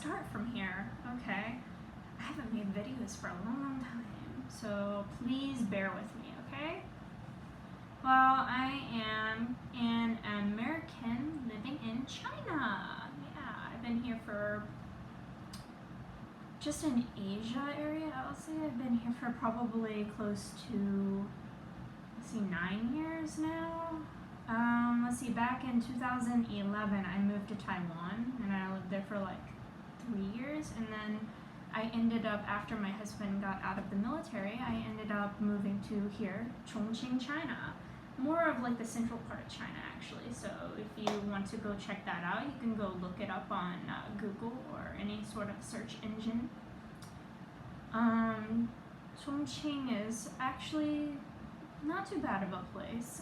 start from here. Okay, I haven't made videos for a long time, so please bear with me, okay? Well, I am an American living in China. Yeah, I've been here for just in Asia area. I'll say I've been here for probably close to, let's see, 9 years now. Let's see, back in 2011, I moved to Taiwan, and I lived there for like 3 years, and then I ended up, after my husband got out of the military, I ended up moving to here, Chongqing, China. More of like the central part of China, actually. So if you want to go check that out, you can go look it up on Google or any sort of search engine. Chongqing is actually not too bad of a place.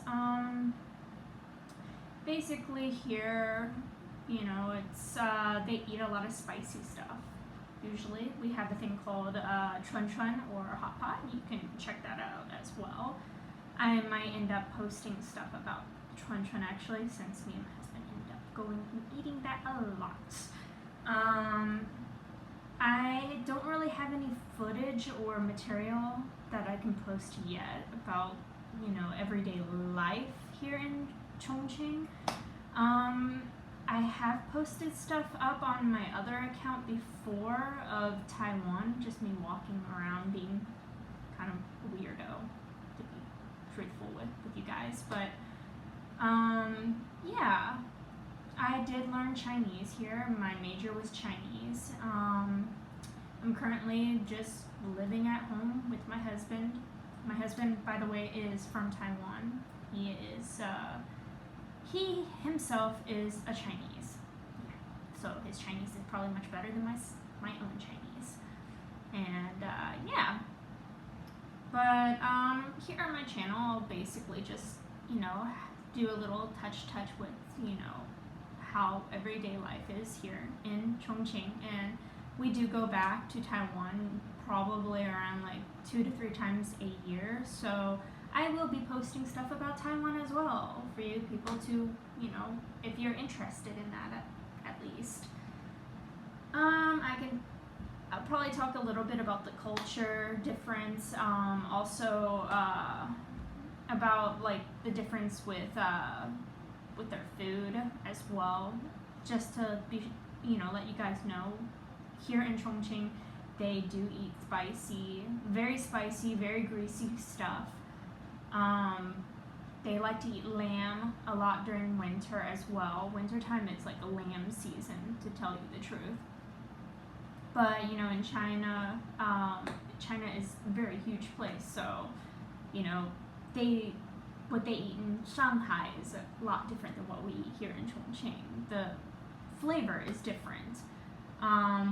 Basically here, you know, it's they eat a lot of spicy stuff. Usually we have a thing called chuan chuan or hot pot. You can check that out as well. I might end up posting stuff about chuan chuan actually, since me and my husband end up going and eating that a lot. I don't really have any footage or material that I can post yet about, you know, everyday life here in Chongqing. I have posted stuff up on my other account before of Taiwan, just me walking around being kind of weirdo, to be truthful with you guys. But yeah, I did learn Chinese here. My major was Chinese. I'm currently just living at home with my husband. My husband, by the way, is from Taiwan. He himself is a Chinese. So his Chinese is probably much better than my own Chinese. And yeah. But here on my channel, I'll basically just, you know, do a little touch with, you know, how everyday life is here in Chongqing. And we do go back to Taiwan probably around like 2 to 3 times a year. So I will be posting stuff about Taiwan as well for you people to, you know, if you're interested in that at least. I'll probably talk a little bit about the culture difference, also about like the difference with their food as well, just to be, you know, let you guys know. Here in Chongqing, they do eat spicy, very greasy stuff. They like to eat lamb a lot during winter as well. Wintertime is like a lamb season, to tell you the truth. But, you know, in China, China is a very huge place, so, you know, what they eat in Shanghai is a lot different than what we eat here in Chongqing. The flavor is different.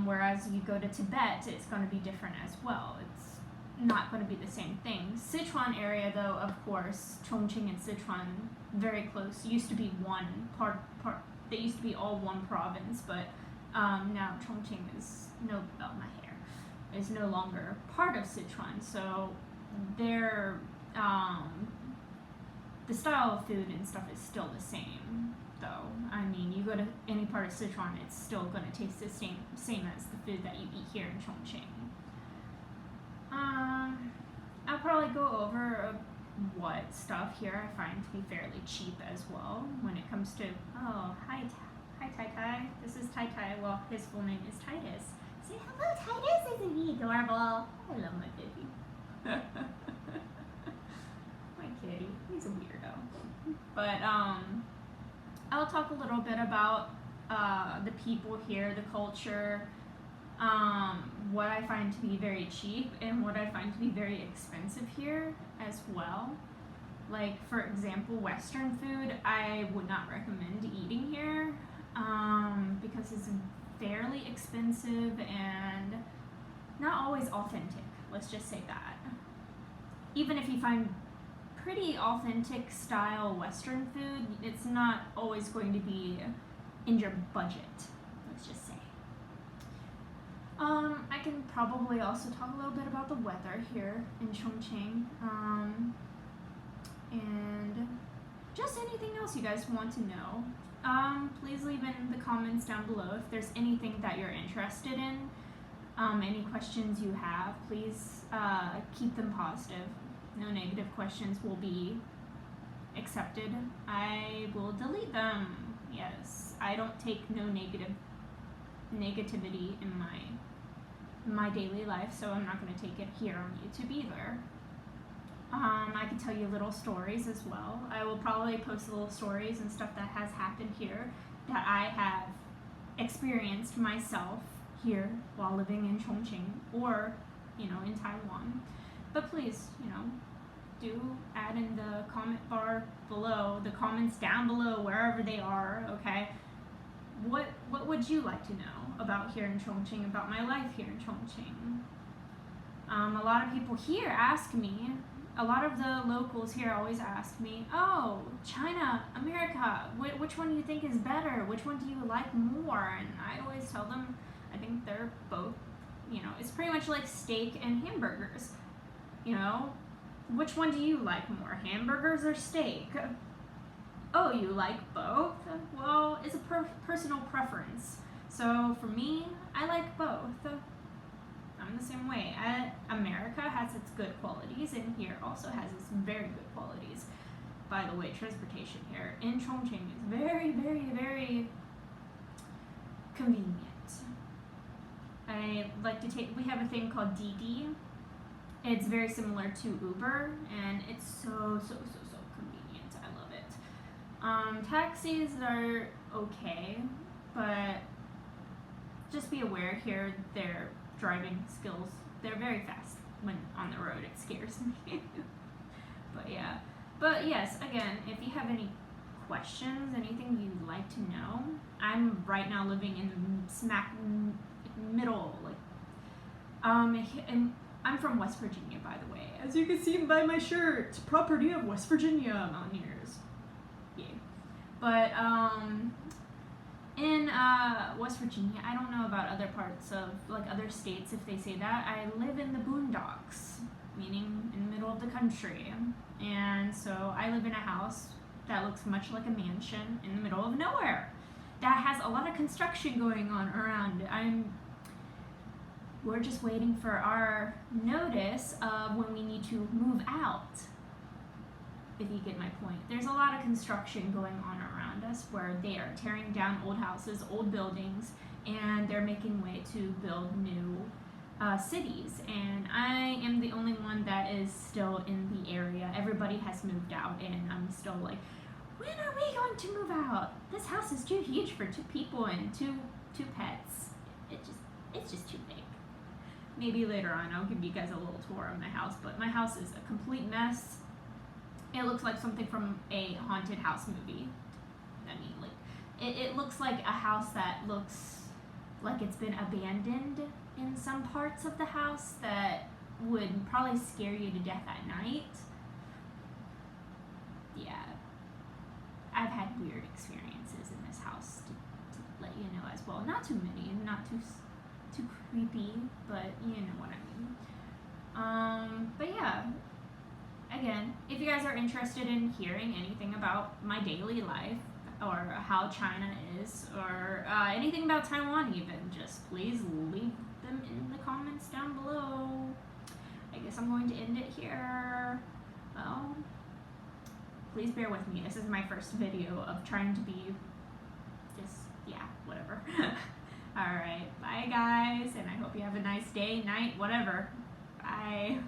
Whereas you go to Tibet, it's going to be different as well. It's not going to be the same thing. Sichuan area, though, of course, Chongqing and Sichuan, very close. Used to be one part. They used to be all one province, but now Chongqing is is no longer part of Sichuan. So their the style of food and stuff is still the same. Though, I mean, you go to any part of Sichuan, it's still going to taste the same as the food that you eat here in Chongqing. I'll probably go over what stuff here I find to be fairly cheap as well when it comes to, oh, hi Tai Tai. This is Tai Tai. Well, his full name is Titus. Say hello, Titus. Isn't he adorable? I love my baby. My kitty. He's a weirdo. But, I'll talk a little bit about the people here, the culture, what I find to be very cheap and what I find to be very expensive here as well. Like, for example, Western food, I would not recommend eating here because it's fairly expensive and not always authentic, let's just say that. Even if you find pretty authentic style Western food, it's not always going to be in your budget, let's just say. I can probably also talk a little bit about the weather here in Chongqing. And just anything else you guys want to know. Please leave in the comments down below if there's anything that you're interested in. Any questions you have, please keep them positive. No negative questions will be accepted. I will delete them. Yes, I don't take no negativity in my daily life, so I'm not going to take it here on YouTube either. I can tell you little stories as well. I will probably post little stories and stuff that has happened here that I have experienced myself here while living in Chongqing or, in Taiwan. But please, do add in the comment bar below, the comments down below, wherever they are, okay? What would you like to know about here in Chongqing, about my life here in Chongqing? A lot of people here ask me, a lot of the locals here always ask me, oh, China, America, which one do you think is better? Which one do you like more? And I always tell them, I think they're both, it's pretty much like steak and hamburgers. Which one do you like more, hamburgers or steak? Oh, you like both? Well, it's a personal preference. So for me, I like both. I'm the same way. America has its good qualities, and here also has its very good qualities. By the way, transportation here in Chongqing is very, very, very convenient. I like to we have a thing called Didi. It's very similar to Uber, and it's so convenient. I love it. Taxis are okay, but just be aware here, their driving skills, they're very fast when on the road. It scares me. But yes, again, if you have any questions, anything you'd like to know, I'm right now living in the smack middle, and I'm from West Virginia, by the way. As you can see by my shirt, property of West Virginia Mountaineers. Yeah. But in West Virginia, I don't know about other parts of other states if they say that. I live in the boondocks, meaning in the middle of the country, and so I live in a house that looks much like a mansion in the middle of nowhere that has a lot of construction going on around it. We're just waiting for our notice of when we need to move out, if you get my point. There's a lot of construction going on around us where they are tearing down old houses, old buildings, and they're making way to build new cities. And I am the only one that is still in the area. Everybody has moved out, and I'm still like, when are we going to move out? This house is too huge for 2 people and two pets. It's just too big. Maybe later on I'll give you guys a little tour of my house, but my house is a complete mess. It looks like something from a haunted house movie. I mean, it looks like a house that looks like it's been abandoned in some parts of the house that would probably scare you to death at night. Yeah. I've had weird experiences in this house to let you know as well. Not too many, not too creepy, but you know what I mean. But yeah, again, if you guys are interested in hearing anything about my daily life, or how China is, or anything about Taiwan even, just please leave them in the comments down below. I guess I'm going to end it here. Well, please bear with me. This is my first video of trying to be whatever. Alright, bye guys, and I hope you have a nice day, night, whatever. Bye.